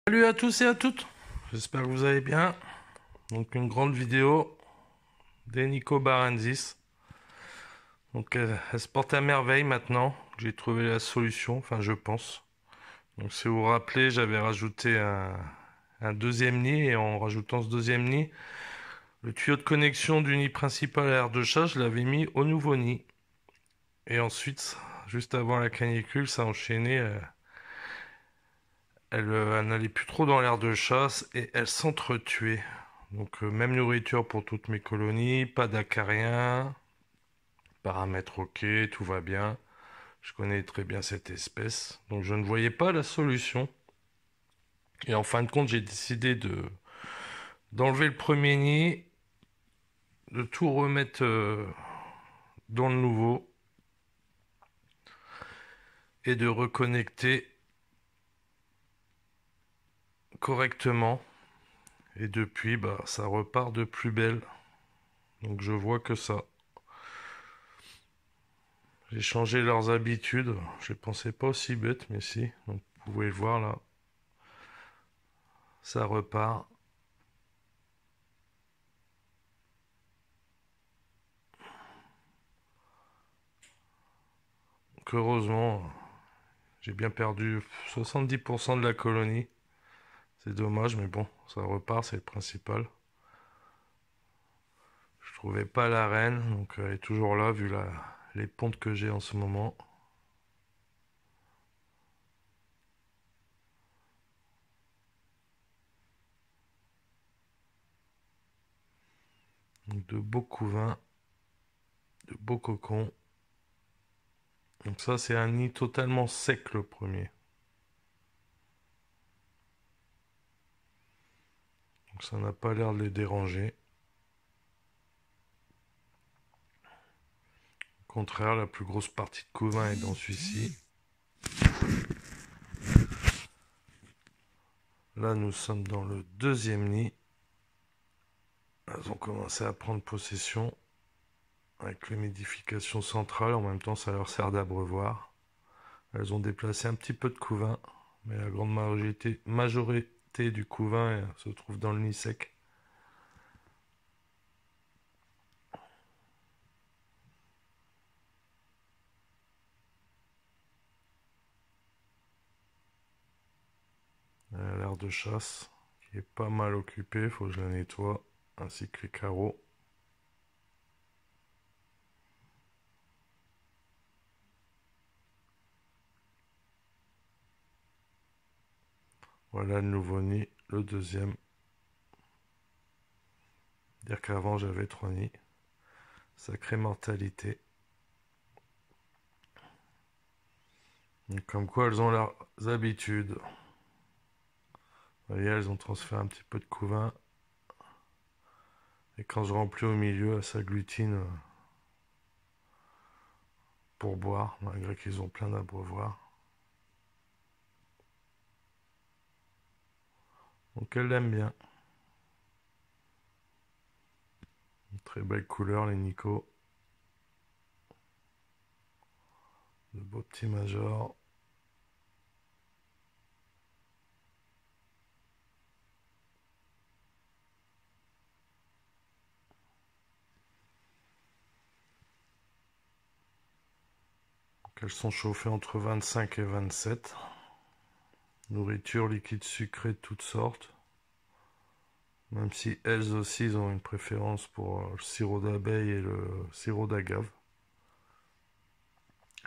Salut à tous et à toutes, j'espère que vous allez bien. Donc une grande vidéo d'Eniko Barenzis. Donc elle se porte à merveille maintenant. J'ai trouvé la solution, enfin je pense. Donc si vous vous rappelez, j'avais rajouté un deuxième nid et en rajoutant ce deuxième nid, le tuyau de connexion du nid principal à l'air de chat, je l'avais mis au nouveau nid. Et ensuite, juste avant la canicule, ça a enchaîné. Elle n'allait plus trop dans l'air de chasse et elle s'entretuait. Donc même nourriture pour toutes mes colonies, pas d'acariens, paramètres ok, tout va bien. Je connais très bien cette espèce, donc je ne voyais pas la solution. Et en fin de compte, j'ai décidé de d'enlever le premier nid, de tout remettre dans le nouveau et de reconnecter correctement. Et depuis, bah, ça repart de plus belle. Donc je vois que ça. J'ai changé leurs habitudes. Je les pensais pas aussi bêtes, mais si. Donc, vous pouvez le voir là. Ça repart. Donc, heureusement, j'ai bien perdu 70% de la colonie. C'est dommage, mais bon, ça repart, c'est le principal. Je trouvais pas la reine, donc elle est toujours là vu les pontes que j'ai en ce moment. Donc, de beaux couvains, de beaux cocons. Donc ça, c'est un nid totalement sec le premier. Donc ça n'a pas l'air de les déranger. Au contraire, la plus grosse partie de couvain est dans celui-ci. Là, nous sommes dans le deuxième nid. Elles ont commencé à prendre possession avec l'humidification centrale. En même temps, ça leur sert d'abreuvoir. Elles ont déplacé un petit peu de couvain, mais la grande majorité du couvain se trouve dans le nid sec. L'air de chasse qui est pas mal occupé, faut que je la nettoie, ainsi que les carreaux. Voilà le nouveau nid, le deuxième. Dire qu'avant j'avais 3 nids. Sacrée mortalité. Donc, comme quoi elles ont leurs habitudes. Vous voyez, elles ont transféré un petit peu de couvain. Et quand je remplis au milieu, elles s'agglutinent pour boire, malgré qu'ils ont plein d'abreuvoirs. Donc elles l'aiment bien. Une très belle couleur, les Nico. De beaux petits majors. Donc elles sont chauffées entre 25 et 27. Nourriture liquide sucrée de toutes sortes. Même si elles aussi ont une préférence pour le sirop d'abeille et le sirop d'agave.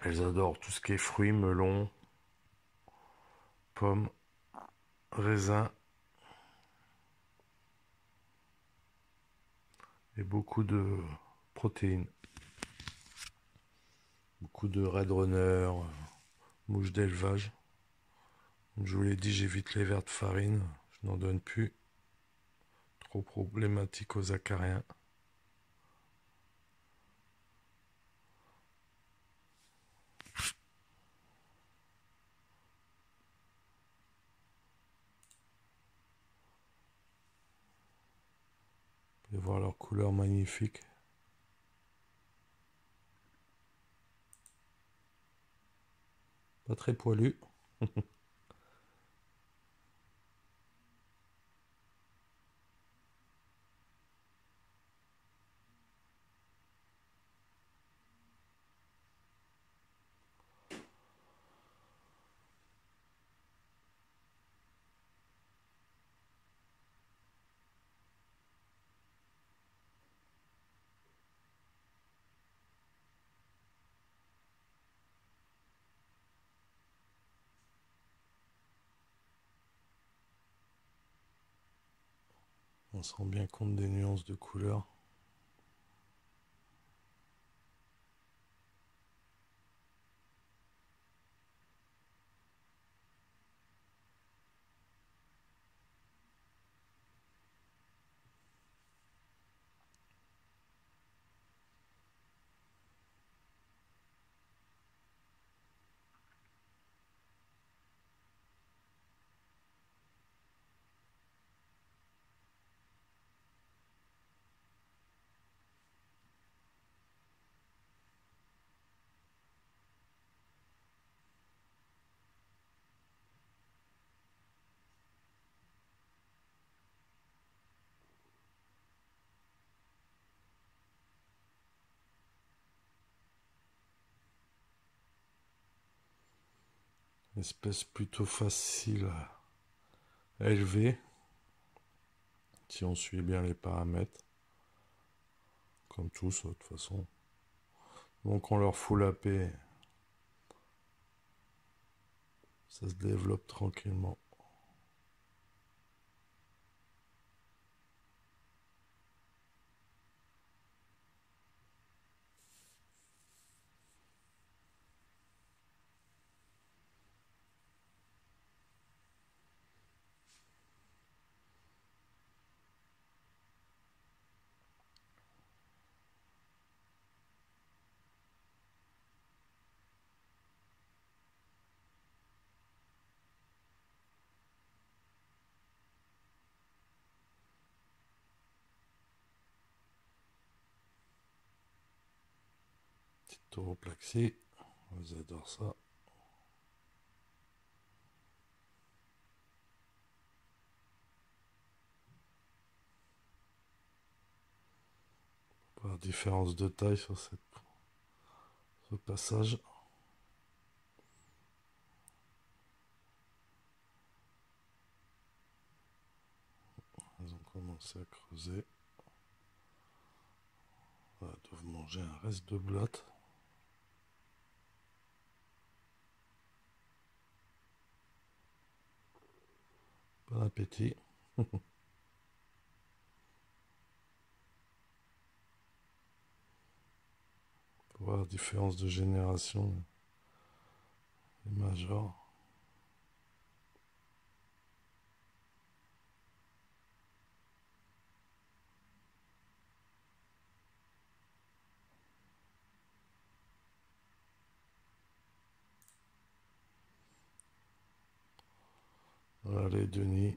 Elles adorent tout ce qui est fruits, melons, pommes, raisins et beaucoup de protéines. Beaucoup de Red Runner, mouches d'élevage. Comme je vous l'ai dit, j'évite les vers de farine. Je n'en donne plus. Trop problématique aux acariens. Vous pouvez voir leur couleur magnifique. Pas très poilu. On se rend bien compte des nuances de couleurs. Espèce plutôt facile à élever si on suit bien les paramètres, comme tous de toute façon. Donc on leur fout la paix, ça se développe tranquillement. Petit taureau-plaxé, ils adorent ça. Par différence de taille sur ce passage. Ils ont commencé à creuser. Ils doivent manger un reste de blatte. Bon appétit. Pour voir la différence de génération des majors. Voilà les Denis.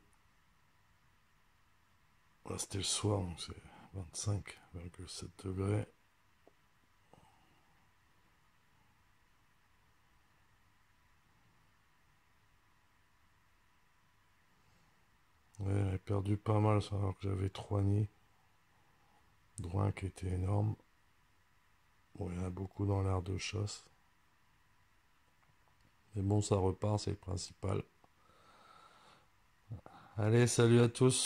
Là c'était le soir, donc c'est 25,7 degrés. Ouais, j'avais perdu pas mal alors que j'avais 3 nids. Dont un qui était énorme. Bon, il y en a beaucoup dans l'aire de chasse. Mais bon, ça repart, c'est le principal. Allez, salut à tous!